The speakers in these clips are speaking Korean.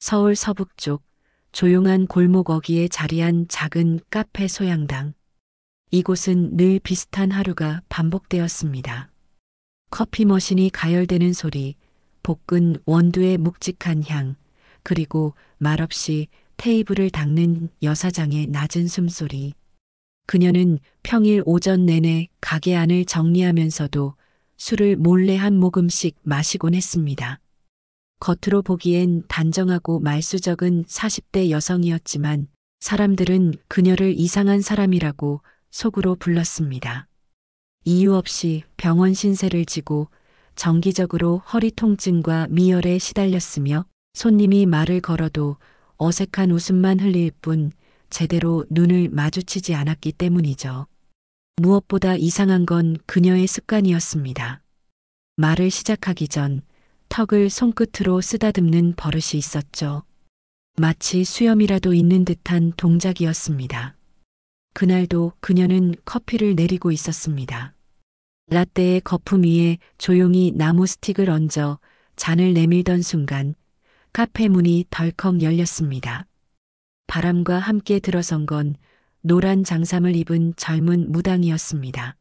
서울 서북쪽 조용한 골목 어귀에 자리한 작은 카페 소양당. 이곳은 늘 비슷한 하루가 반복되었습니다. 커피 머신이 가열되는 소리, 볶은 원두의 묵직한 향, 그리고 말없이 테이블을 닦는 여사장의 낮은 숨소리. 그녀는 평일 오전 내내 가게 안을 정리하면서도 술을 몰래 한 모금씩 마시곤 했습니다. 겉으로 보기엔 단정하고 말수적은 40대 여성이었지만 사람들은 그녀를 이상한 사람이라고 속으로 불렀습니다. 이유 없이 병원 신세를 지고 정기적으로 허리 통증과 미열에 시달렸으며 손님이 말을 걸어도 어색한 웃음만 흘릴 뿐 제대로 눈을 마주치지 않았기 때문이죠. 무엇보다 이상한 건 그녀의 습관이었습니다. 말을 시작하기 전 턱을 손끝으로 쓰다듬는 버릇이 있었죠. 마치 수염이라도 있는 듯한 동작이었습니다. 그날도 그녀는 커피를 내리고 있었습니다. 라떼의 거품 위에 조용히 나무 스틱을 얹어 잔을 내밀던 순간 카페 문이 덜컥 열렸습니다. 바람과 함께 들어선 건 노란 장삼을 입은 젊은 무당이었습니다.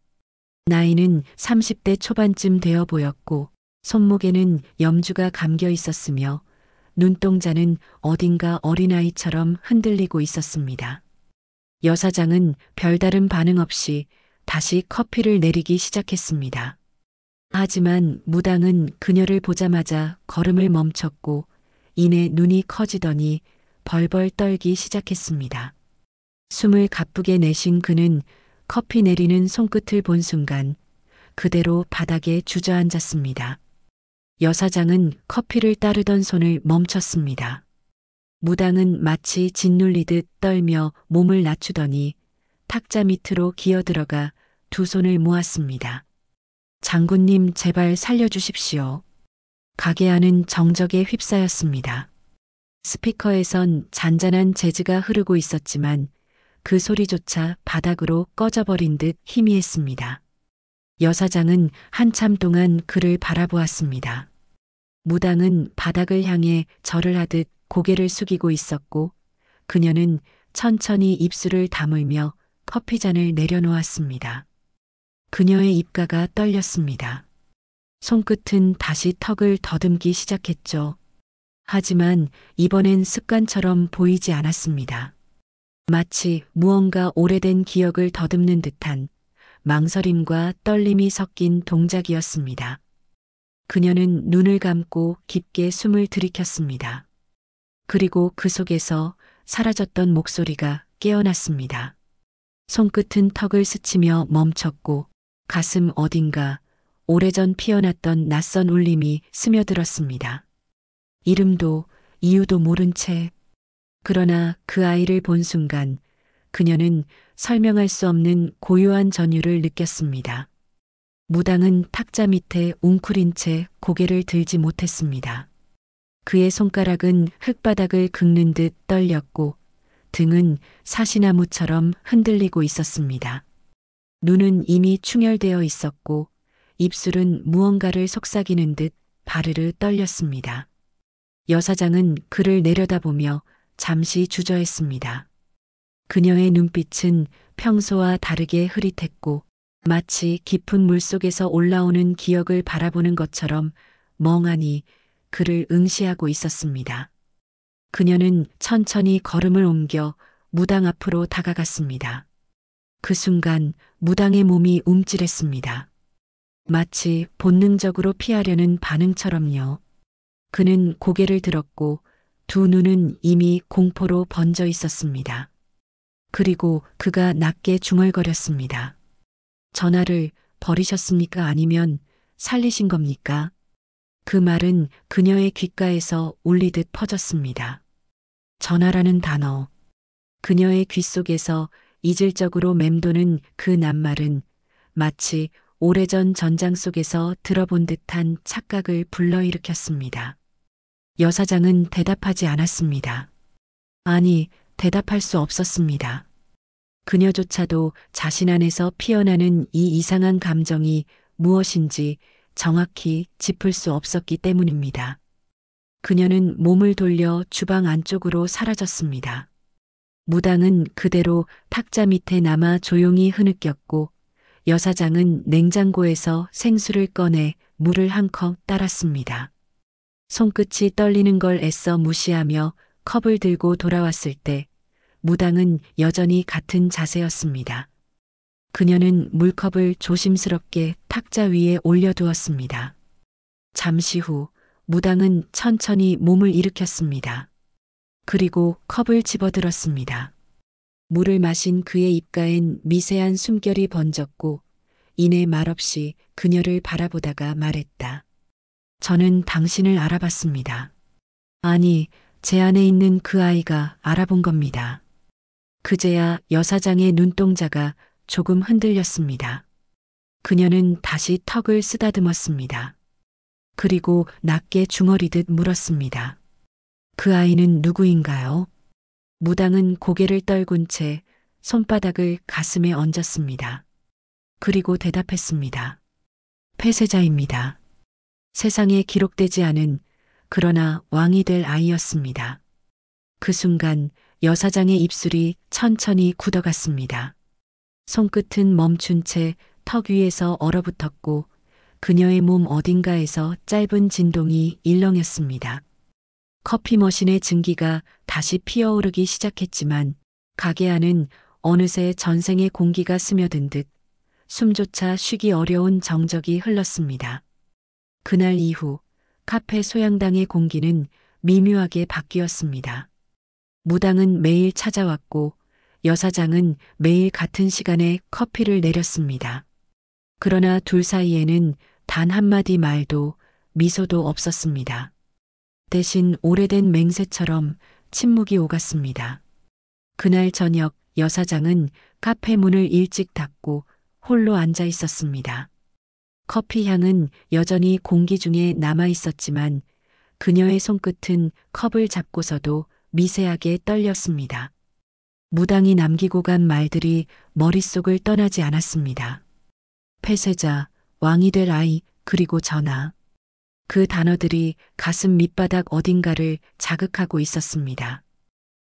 나이는 30대 초반쯤 되어 보였고 손목에는 염주가 감겨 있었으며 눈동자는 어딘가 어린아이처럼 흔들리고 있었습니다. 여사장은 별다른 반응 없이 다시 커피를 내리기 시작했습니다. 하지만 무당은 그녀를 보자마자 걸음을 멈췄고 이내 눈이 커지더니 벌벌 떨기 시작했습니다. 숨을 가쁘게 내쉰 그는 커피 내리는 손끝을 본 순간 그대로 바닥에 주저앉았습니다. 여사장은 커피를 따르던 손을 멈췄습니다. 무당은 마치 짓눌리듯 떨며 몸을 낮추더니 탁자 밑으로 기어들어가 두 손을 모았습니다. 장군님 제발 살려주십시오. 가게 안은 정적에 휩싸였습니다. 스피커에선 잔잔한 재즈가 흐르고 있었지만 그 소리조차 바닥으로 꺼져버린 듯 희미했습니다. 여사장은 한참 동안 그를 바라보았습니다. 무당은 바닥을 향해 절을 하듯 고개를 숙이고 있었고 그녀는 천천히 입술을 다물며 커피잔을 내려놓았습니다. 그녀의 입가가 떨렸습니다. 손끝은 다시 턱을 더듬기 시작했죠. 하지만 이번엔 습관처럼 보이지 않았습니다. 마치 무언가 오래된 기억을 더듬는 듯한 망설임과 떨림이 섞인 동작이었습니다. 그녀는 눈을 감고 깊게 숨을 들이켰습니다. 그리고 그 속에서 사라졌던 목소리가 깨어났습니다. 손끝은 턱을 스치며 멈췄고 가슴 어딘가 오래전 피어났던 낯선 울림이 스며들었습니다. 이름도 이유도 모른 채. 그러나 그 아이를 본 순간 그녀는 설명할 수 없는 고요한 전율을 느꼈습니다. 무당은 탁자 밑에 웅크린 채 고개를 들지 못했습니다. 그의 손가락은 흙바닥을 긁는 듯 떨렸고 등은 사시나무처럼 흔들리고 있었습니다. 눈은 이미 충혈되어 있었고 입술은 무언가를 속삭이는 듯 바르르 떨렸습니다. 여사장은 그를 내려다보며 잠시 주저했습니다. 그녀의 눈빛은 평소와 다르게 흐릿했고 마치 깊은 물속에서 올라오는 기억을 바라보는 것처럼 멍하니 그를 응시하고 있었습니다. 그녀는 천천히 걸음을 옮겨 무당 앞으로 다가갔습니다. 그 순간 무당의 몸이 움찔했습니다. 마치 본능적으로 피하려는 반응처럼요. 그는 고개를 들었고 두 눈은 이미 공포로 번져 있었습니다. 그리고 그가 낮게 중얼거렸습니다. 전화를 버리셨습니까? 아니면 살리신 겁니까? 그 말은 그녀의 귓가에서 울리듯 퍼졌습니다. 전화라는 단어. 그녀의 귓속에서 이질적으로 맴도는 그 낱말은 마치 오래전 전장 속에서 들어본 듯한 착각을 불러일으켰습니다. 여사장은 대답하지 않았습니다. 아니, 대답할 수 없었습니다. 그녀조차도 자신 안에서 피어나는 이 이상한 감정이 무엇인지 정확히 짚을 수 없었기 때문입니다. 그녀는 몸을 돌려 주방 안쪽으로 사라졌습니다. 무당은 그대로 탁자 밑에 남아 조용히 흐느꼈고 여사장은 냉장고에서 생수를 꺼내 물을 한 컵 따랐습니다. 손끝이 떨리는 걸 애써 무시하며 컵을 들고 돌아왔을 때 무당은 여전히 같은 자세였습니다. 그녀는 물컵을 조심스럽게 탁자 위에 올려두었습니다. 잠시 후 무당은 천천히 몸을 일으켰습니다. 그리고 컵을 집어들었습니다. 물을 마신 그의 입가엔 미세한 숨결이 번졌고 이내 말없이 그녀를 바라보다가 말했다. 저는 당신을 알아봤습니다. 아니, 제 안에 있는 그 아이가 알아본 겁니다. 그제야 여사장의 눈동자가 조금 흔들렸습니다. 그녀는 다시 턱을 쓰다듬었습니다. 그리고 낮게 중얼이듯 물었습니다. 그 아이는 누구인가요? 무당은 고개를 떨군 채 손바닥을 가슴에 얹었습니다. 그리고 대답했습니다. 폐쇄자입니다. 세상에 기록되지 않은 그러나 왕이 될 아이였습니다. 그 순간 여사장의 입술이 천천히 굳어갔습니다. 손끝은 멈춘 채 턱 위에서 얼어붙었고 그녀의 몸 어딘가에서 짧은 진동이 일렁였습니다. 커피 머신의 증기가 다시 피어오르기 시작했지만 가게 안은 어느새 전생의 공기가 스며든 듯 숨조차 쉬기 어려운 정적이 흘렀습니다. 그날 이후 카페 소양당의 공기는 미묘하게 바뀌었습니다. 무당은 매일 찾아왔고 여사장은 매일 같은 시간에 커피를 내렸습니다. 그러나 둘 사이에는 단 한마디 말도 미소도 없었습니다. 대신 오래된 맹세처럼 침묵이 오갔습니다. 그날 저녁 여사장은 카페 문을 일찍 닫고 홀로 앉아 있었습니다. 커피 향은 여전히 공기 중에 남아 있었지만 그녀의 손끝은 컵을 잡고서도 미세하게 떨렸습니다. 무당이 남기고 간 말들이 머릿속을 떠나지 않았습니다. 폐쇄자, 왕이 될 아이, 그리고 전하. 그 단어들이 가슴 밑바닥 어딘가를 자극하고 있었습니다.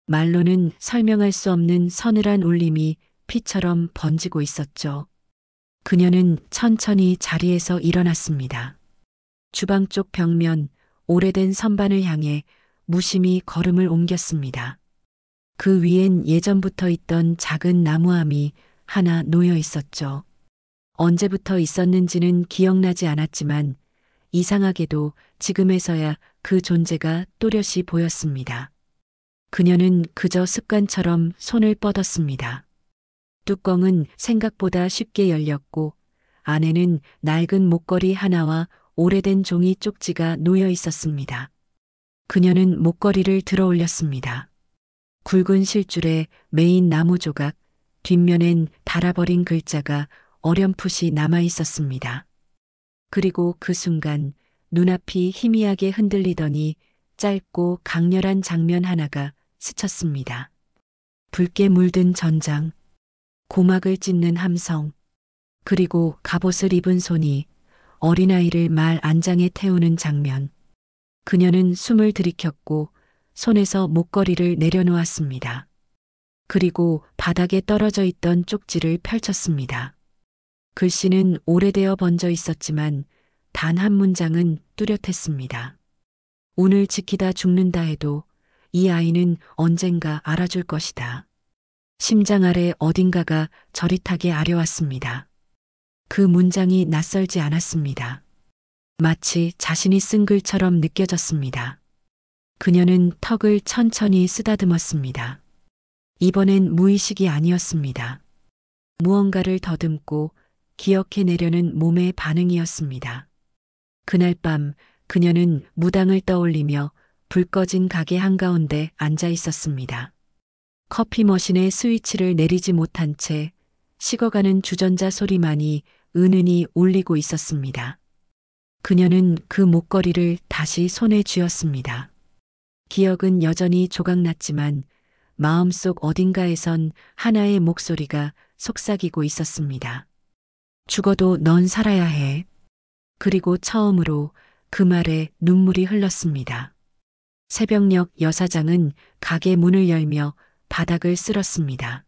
말로는 설명할 수 없는 서늘한 울림이 피처럼 번지고 있었죠. 그녀는 천천히 자리에서 일어났습니다. 주방 쪽 벽면, 오래된 선반을 향해 무심히 걸음을 옮겼습니다. 그 위엔 예전부터 있던 작은 나무함이 하나 놓여 있었죠. 언제부터 있었는지는 기억나지 않았지만 이상하게도 지금에서야 그 존재가 또렷이 보였습니다. 그녀는 그저 습관처럼 손을 뻗었습니다. 뚜껑은 생각보다 쉽게 열렸고 안에는 낡은 목걸이 하나와 오래된 종이 쪽지가 놓여 있었습니다. 그녀는 목걸이를 들어 올렸습니다. 굵은 실줄에 메인 나무 조각, 뒷면엔 닳아버린 글자가 어렴풋이 남아 있었습니다. 그리고 그 순간 눈앞이 희미하게 흔들리더니 짧고 강렬한 장면 하나가 스쳤습니다. 붉게 물든 전장, 고막을 찢는 함성, 그리고 갑옷을 입은 손이 어린아이를 말 안장에 태우는 장면. 그녀는 숨을 들이켰고 손에서 목걸이를 내려놓았습니다. 그리고 바닥에 떨어져 있던 쪽지를 펼쳤습니다. 글씨는 오래되어 번져 있었지만 단 한 문장은 뚜렷했습니다. 운을 지키다 죽는다 해도 이 아이는 언젠가 알아줄 것이다. 심장 아래 어딘가가 저릿하게 아려왔습니다. 그 문장이 낯설지 않았습니다. 마치 자신이 쓴 글처럼 느껴졌습니다. 그녀는 턱을 천천히 쓰다듬었습니다. 이번엔 무의식이 아니었습니다. 무언가를 더듬고 기억해내려는 몸의 반응이었습니다. 그날 밤 그녀는 무당을 떠올리며 불 꺼진 가게 한가운데 앉아 있었습니다. 커피 머신의 스위치를 내리지 못한 채 식어가는 주전자 소리만이 은은히 울리고 있었습니다. 그녀는 그 목걸이를 다시 손에 쥐었습니다. 기억은 여전히 조각났지만 마음속 어딘가에선 하나의 목소리가 속삭이고 있었습니다. 죽어도 넌 살아야 해. 그리고 처음으로 그 말에 눈물이 흘렀습니다. 새벽녘 여사장은 가게 문을 열며 바닥을 쓸었습니다.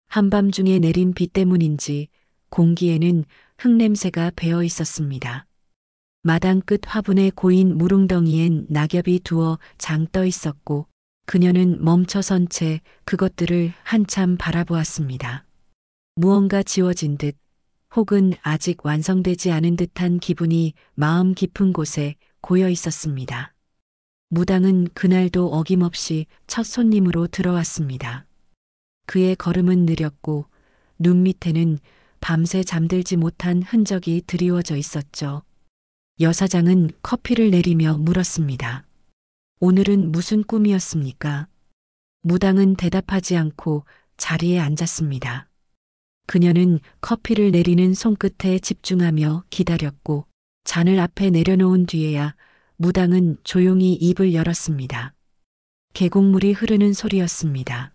한밤중에 내린 비 때문인지 공기에는 흙냄새가 배어 있었습니다. 마당 끝 화분에 고인 무릉덩이엔 낙엽이 두어 장 떠 있었고 그녀는 멈춰선 채 그것들을 한참 바라보았습니다. 무언가 지워진 듯 혹은 아직 완성되지 않은 듯한 기분이 마음 깊은 곳에 고여 있었습니다. 무당은 그날도 어김없이 첫 손님으로 들어왔습니다. 그의 걸음은 느렸고 눈 밑에는 밤새 잠들지 못한 흔적이 드리워져 있었죠. 여사장은 커피를 내리며 물었습니다. 오늘은 무슨 꿈이었습니까? 무당은 대답하지 않고 자리에 앉았습니다. 그녀는 커피를 내리는 손끝에 집중하며 기다렸고 잔을 앞에 내려놓은 뒤에야 무당은 조용히 입을 열었습니다. 계곡물이 흐르는 소리였습니다.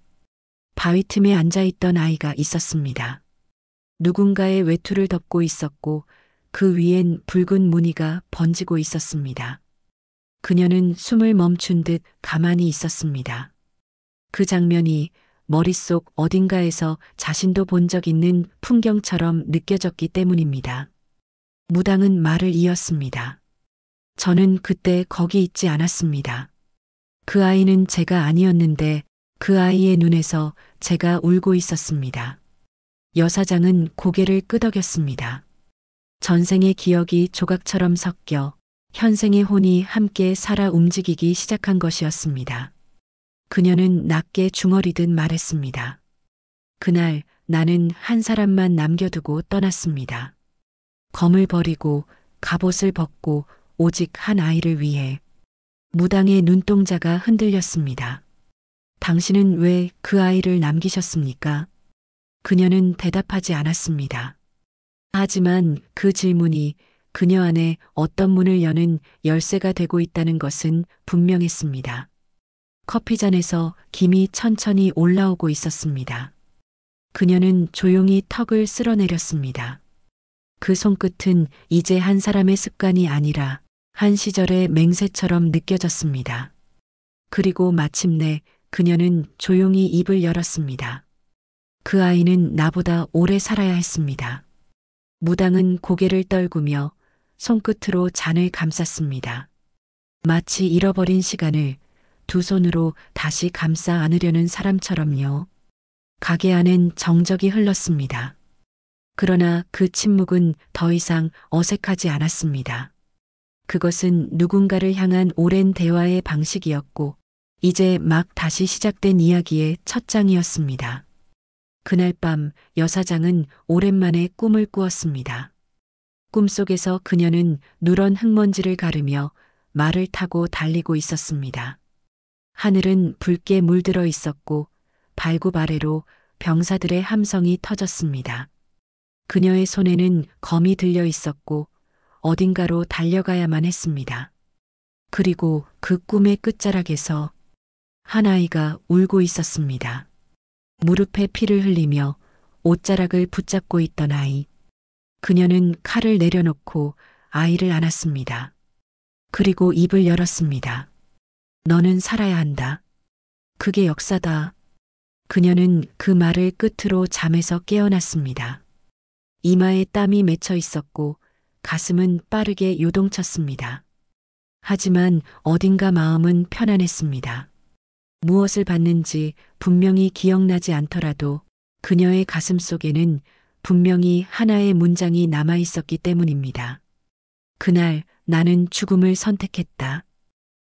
바위 틈에 앉아있던 아이가 있었습니다. 누군가의 외투를 덮고 있었고 그 위엔 붉은 무늬가 번지고 있었습니다. 그녀는 숨을 멈춘 듯 가만히 있었습니다. 그 장면이 머릿속 어딘가에서 자신도 본 적 있는 풍경처럼 느껴졌기 때문입니다. 무당은 말을 이었습니다. 저는 그때 거기 있지 않았습니다. 그 아이는 제가 아니었는데 그 아이의 눈에서 제가 울고 있었습니다. 여사장은 고개를 끄덕였습니다. 전생의 기억이 조각처럼 섞여 현생의 혼이 함께 살아 움직이기 시작한 것이었습니다. 그녀는 낮게 중얼이듯 말했습니다. 그날 나는 한 사람만 남겨두고 떠났습니다. 검을 버리고 갑옷을 벗고 오직 한 아이를 위해. 무당의 눈동자가 흔들렸습니다. 당신은 왜 그 아이를 남기셨습니까? 그녀는 대답하지 않았습니다. 하지만 그 질문이 그녀 안에 어떤 문을 여는 열쇠가 되고 있다는 것은 분명했습니다. 커피잔에서 김이 천천히 올라오고 있었습니다. 그녀는 조용히 턱을 쓸어내렸습니다. 그 손끝은 이제 한 사람의 습관이 아니라 한 시절의 맹세처럼 느껴졌습니다. 그리고 마침내 그녀는 조용히 입을 열었습니다. 그 아이는 나보다 오래 살아야 했습니다. 무당은 고개를 떨구며 손끝으로 잔을 감쌌습니다. 마치 잃어버린 시간을 두 손으로 다시 감싸 안으려는 사람처럼요. 가게 안엔 정적이 흘렀습니다. 그러나 그 침묵은 더 이상 어색하지 않았습니다. 그것은 누군가를 향한 오랜 대화의 방식이었고 이제 막 다시 시작된 이야기의 첫 장이었습니다. 그날 밤 여사장은 오랜만에 꿈을 꾸었습니다. 꿈속에서 그녀는 누런 흙먼지를 가르며 말을 타고 달리고 있었습니다. 하늘은 붉게 물들어 있었고 발굽 아래로 병사들의 함성이 터졌습니다. 그녀의 손에는 검이 들려 있었고 어딘가로 달려가야만 했습니다. 그리고 그 꿈의 끝자락에서 한 아이가 울고 있었습니다. 무릎에 피를 흘리며 옷자락을 붙잡고 있던 아이. 그녀는 칼을 내려놓고 아이를 안았습니다. 그리고 입을 열었습니다. 너는 살아야 한다. 그게 역사다. 그녀는 그 말을 끝으로 잠에서 깨어났습니다. 이마에 땀이 맺혀 있었고 가슴은 빠르게 요동쳤습니다. 하지만 어딘가 마음은 편안했습니다. 무엇을 받는지 분명히 기억나지 않더라도 그녀의 가슴 속에는 분명히 하나의 문장이 남아 있었기 때문입니다. 그날 나는 죽음을 선택했다.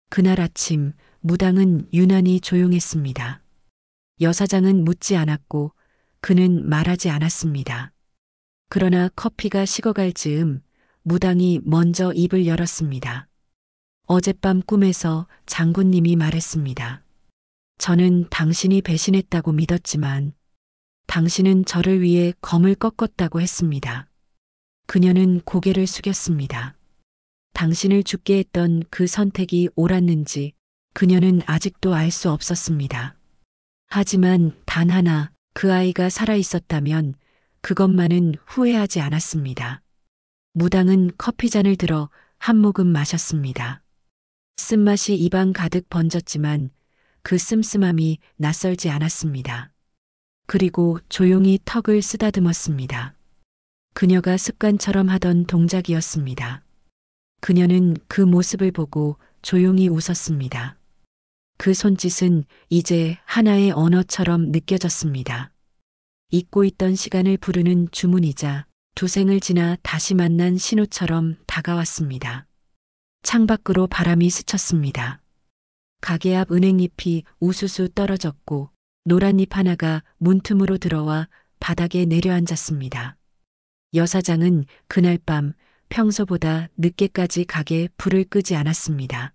그날 아침 무당은 유난히 조용했습니다. 여사장은 묻지 않았고 그는 말하지 않았습니다. 그러나 커피가 식어갈 즈음 무당이 먼저 입을 열었습니다. 어젯밤 꿈에서 장군님이 말했습니다. 저는 당신이 배신했다고 믿었지만 당신은 저를 위해 검을 꺾었다고 했습니다. 그녀는 고개를 숙였습니다. 당신을 죽게 했던 그 선택이 옳았는지 그녀는 아직도 알 수 없었습니다. 하지만 단 하나 그 아이가 살아 있었다면 그것만은 후회하지 않았습니다. 무당은 커피잔을 들어 한 모금 마셨습니다. 쓴맛이 입안 가득 번졌지만 그 씀씀함이 낯설지 않았습니다. 그리고 조용히 턱을 쓰다듬었습니다. 그녀가 습관처럼 하던 동작이었습니다. 그녀는 그 모습을 보고 조용히 웃었습니다. 그 손짓은 이제 하나의 언어처럼 느껴졌습니다. 잊고 있던 시간을 부르는 주문이자 두생을 지나 다시 만난 신호처럼 다가왔습니다. 창밖으로 바람이 스쳤습니다. 가게 앞 은행잎이 우수수 떨어졌고 노란 잎 하나가 문틈으로 들어와 바닥에 내려앉았습니다. 여사장은 그날 밤 평소보다 늦게까지 가게에 불을 끄지 않았습니다.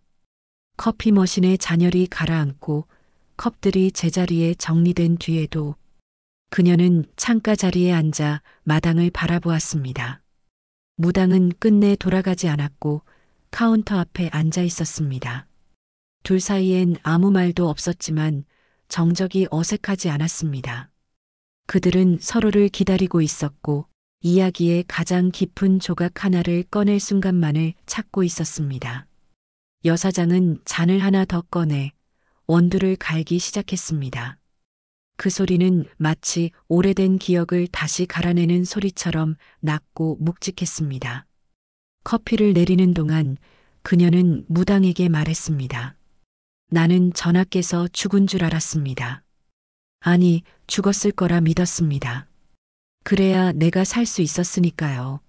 커피 머신에 잔열이 가라앉고 컵들이 제자리에 정리된 뒤에도 그녀는 창가 자리에 앉아 마당을 바라보았습니다. 무당은 끝내 돌아가지 않았고 카운터 앞에 앉아 있었습니다. 둘 사이엔 아무 말도 없었지만 정적이 어색하지 않았습니다. 그들은 서로를 기다리고 있었고 이야기의 가장 깊은 조각 하나를 꺼낼 순간만을 찾고 있었습니다. 여사장은 잔을 하나 더 꺼내 원두를 갈기 시작했습니다. 그 소리는 마치 오래된 기억을 다시 갈아내는 소리처럼 낮고 묵직했습니다. 커피를 내리는 동안 그녀는 무당에게 말했습니다. 나는 전하께서 죽은 줄 알았습니다. 아니, 죽었을 거라 믿었습니다. 그래야 내가 살 수 있었으니까요.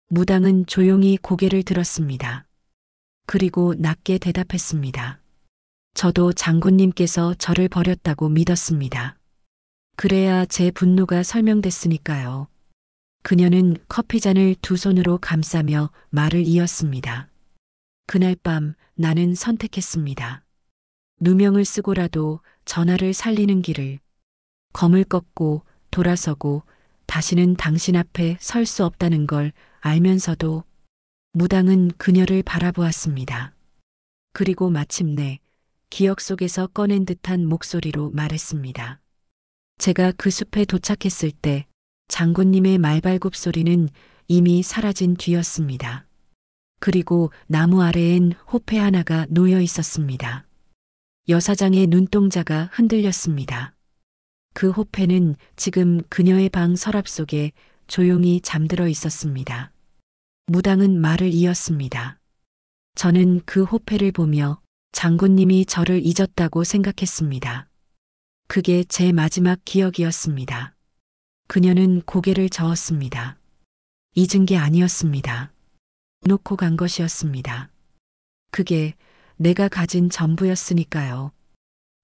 무당은 조용히 고개를 들었습니다. 그리고 낮게 대답했습니다. 저도 장군님께서 저를 버렸다고 믿었습니다. 그래야 제 분노가 설명됐으니까요. 그녀는 커피잔을 두 손으로 감싸며 말을 이었습니다. 그날 밤 나는 선택했습니다. 누명을 쓰고라도 전하를 살리는 길을. 검을 꺾고 돌아서고 다시는 당신 앞에 설 수 없다는 걸 알면서도 무당은 그녀를 바라보았습니다. 그리고 마침내 기억 속에서 꺼낸 듯한 목소리로 말했습니다. 제가 그 숲에 도착했을 때 장군님의 말발굽 소리는 이미 사라진 뒤였습니다. 그리고 나무 아래엔 호패 하나가 놓여 있었습니다. 여사장의 눈동자가 흔들렸습니다. 그 호패는 지금 그녀의 방 서랍 속에 조용히 잠들어 있었습니다. 무당은 말을 이었습니다. 저는 그 호패를 보며 장군님이 저를 잊었다고 생각했습니다. 그게 제 마지막 기억이었습니다. 그녀는 고개를 저었습니다. 잊은 게 아니었습니다. 놓고 간 것이었습니다. 그게 내가 가진 전부였으니까요.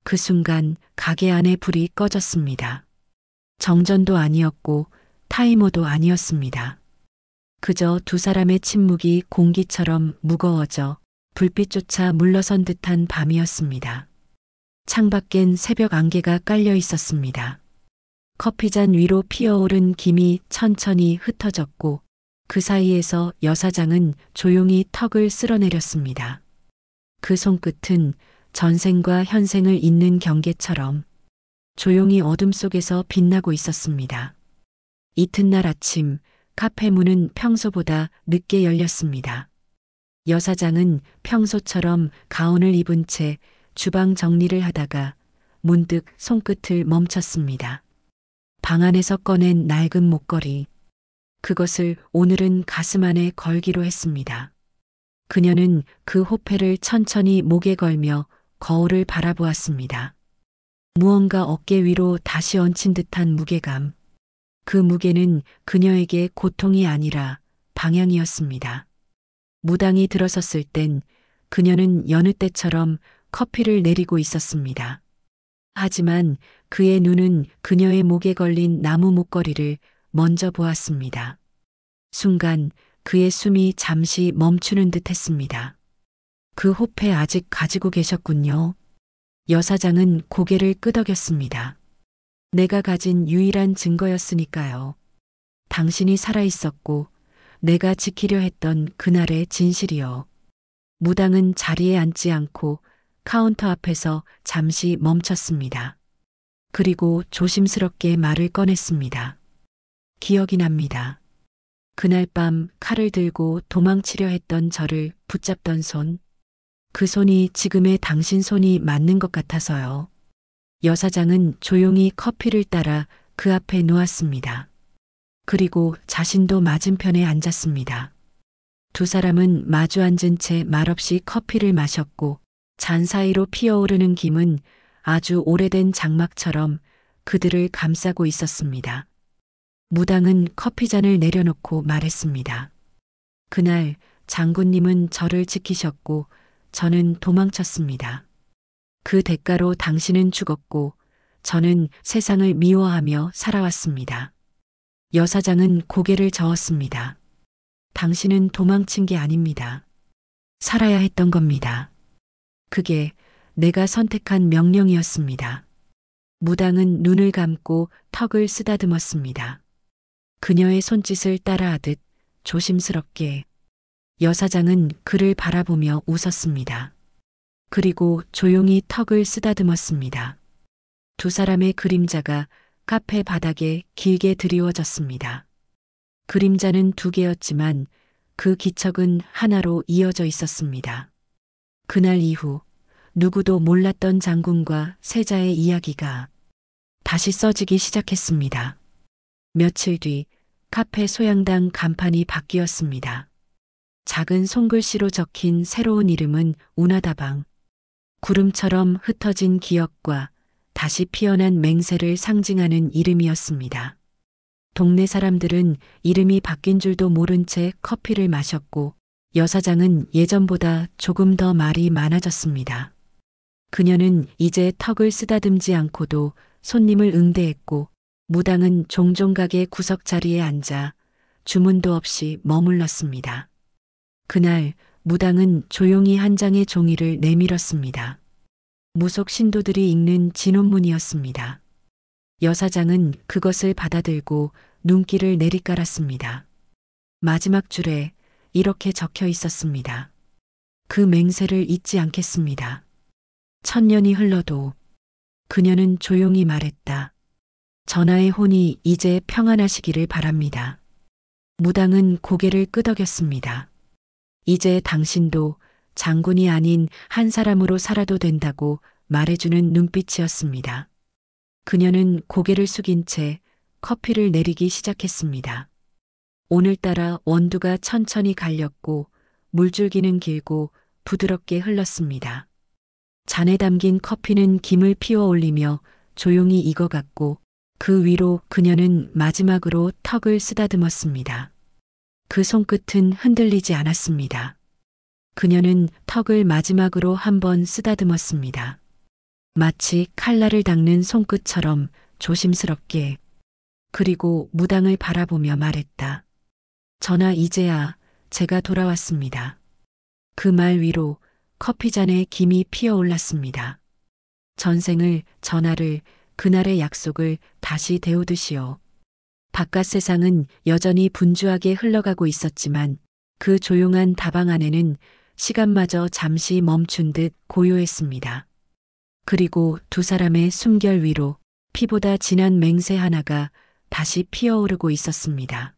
그 순간 가게 안에 불이 꺼졌습니다. 정전도 아니었고 타이머도 아니었습니다. 그저 두 사람의 침묵이 공기처럼 무거워져 불빛조차 물러선 듯한 밤이었습니다. 창밖엔 새벽 안개가 깔려 있었습니다. 커피잔 위로 피어오른 김이 천천히 흩어졌고 그 사이에서 여사장은 조용히 턱을 쓸어내렸습니다. 그 손끝은 전생과 현생을 잇는 경계처럼 조용히 어둠 속에서 빛나고 있었습니다. 이튿날 아침 카페 문은 평소보다 늦게 열렸습니다. 여사장은 평소처럼 가운을 입은 채 주방 정리를 하다가 문득 손끝을 멈췄습니다. 방 안에서 꺼낸 낡은 목걸이. 그것을 오늘은 가슴 안에 걸기로 했습니다. 그녀는 그 호패를 천천히 목에 걸며 거울을 바라보았습니다. 무언가 어깨 위로 다시 얹힌 듯한 무게감. 그 무게는 그녀에게 고통이 아니라 방향이었습니다. 무당이 들어섰을 땐 그녀는 여느 때처럼 커피를 내리고 있었습니다. 하지만 그의 눈은 그녀의 목에 걸린 나무 목걸이를 먼저 보았습니다. 순간 그의 숨이 잠시 멈추는 듯 했습니다. 그 호패 아직 가지고 계셨군요. 여사장은 고개를 끄덕였습니다. 내가 가진 유일한 증거였으니까요. 당신이 살아있었고 내가 지키려 했던 그날의 진실이요. 무당은 자리에 앉지 않고 카운터 앞에서 잠시 멈췄습니다. 그리고 조심스럽게 말을 꺼냈습니다. 기억이 납니다. 그날 밤 칼을 들고 도망치려 했던 저를 붙잡던 손. 그 손이 지금의 당신 손이 맞는 것 같아서요. 여사장은 조용히 커피를 따라 그 앞에 놓았습니다. 그리고 자신도 맞은편에 앉았습니다. 두 사람은 마주 앉은 채 말없이 커피를 마셨고 잔 사이로 피어오르는 김은 아주 오래된 장막처럼 그들을 감싸고 있었습니다. 무당은 커피잔을 내려놓고 말했습니다. 그날 장군님은 저를 지키셨고 저는 도망쳤습니다. 그 대가로 당신은 죽었고 저는 세상을 미워하며 살아왔습니다. 여사장은 고개를 저었습니다. 당신은 도망친 게 아닙니다. 살아야 했던 겁니다. 그게 내가 선택한 명령이었습니다. 무당은 눈을 감고 턱을 쓰다듬었습니다. 그녀의 손짓을 따라하듯 조심스럽게. 여사장은 그를 바라보며 웃었습니다. 그리고 조용히 턱을 쓰다듬었습니다. 두 사람의 그림자가 카페 바닥에 길게 드리워졌습니다. 그림자는 두 개였지만 그 기척은 하나로 이어져 있었습니다. 그날 이후 누구도 몰랐던 장군과 세자의 이야기가 다시 써지기 시작했습니다. 며칠 뒤 카페 소양당 간판이 바뀌었습니다. 작은 손글씨로 적힌 새로운 이름은 운하다방. 구름처럼 흩어진 기억과 다시 피어난 맹세를 상징하는 이름이었습니다. 동네 사람들은 이름이 바뀐 줄도 모른 채 커피를 마셨고 여사장은 예전보다 조금 더 말이 많아졌습니다. 그녀는 이제 턱을 쓰다듬지 않고도 손님을 응대했고 무당은 종종 가게 구석 자리에 앉아 주문도 없이 머물렀습니다. 그날 무당은 조용히 한 장의 종이를 내밀었습니다. 무속 신도들이 읽는 진원문이었습니다. 여사장은 그것을 받아들고 눈길을 내리깔았습니다. 마지막 줄에 이렇게 적혀 있었습니다. 그 맹세를 잊지 않겠습니다. 1000년이 흘러도. 그녀는 조용히 말했다. 전하의 혼이 이제 평안하시기를 바랍니다. 무당은 고개를 끄덕였습니다. 이제 당신도 장군이 아닌 한 사람으로 살아도 된다고 말해주는 눈빛이었습니다. 그녀는 고개를 숙인 채 커피를 내리기 시작했습니다. 오늘따라 원두가 천천히 갈렸고 물줄기는 길고 부드럽게 흘렀습니다. 잔에 담긴 커피는 김을 피워 올리며 조용히 익어갔고 그 위로 그녀는 마지막으로 턱을 쓰다듬었습니다. 그 손끝은 흔들리지 않았습니다. 그녀는 턱을 마지막으로 한번 쓰다듬었습니다. 마치 칼날을 닦는 손끝처럼 조심스럽게. 그리고 무당을 바라보며 말했다. 전하 이제야 제가 돌아왔습니다. 그 말 위로 커피잔에 김이 피어올랐습니다. 전생을, 전하를, 그날의 약속을 다시 데우듯이요. 바깥 세상은 여전히 분주하게 흘러가고 있었지만 그 조용한 다방 안에는 시간마저 잠시 멈춘 듯 고요했습니다. 그리고 두 사람의 숨결 위로 피보다 진한 맹세 하나가 다시 피어오르고 있었습니다.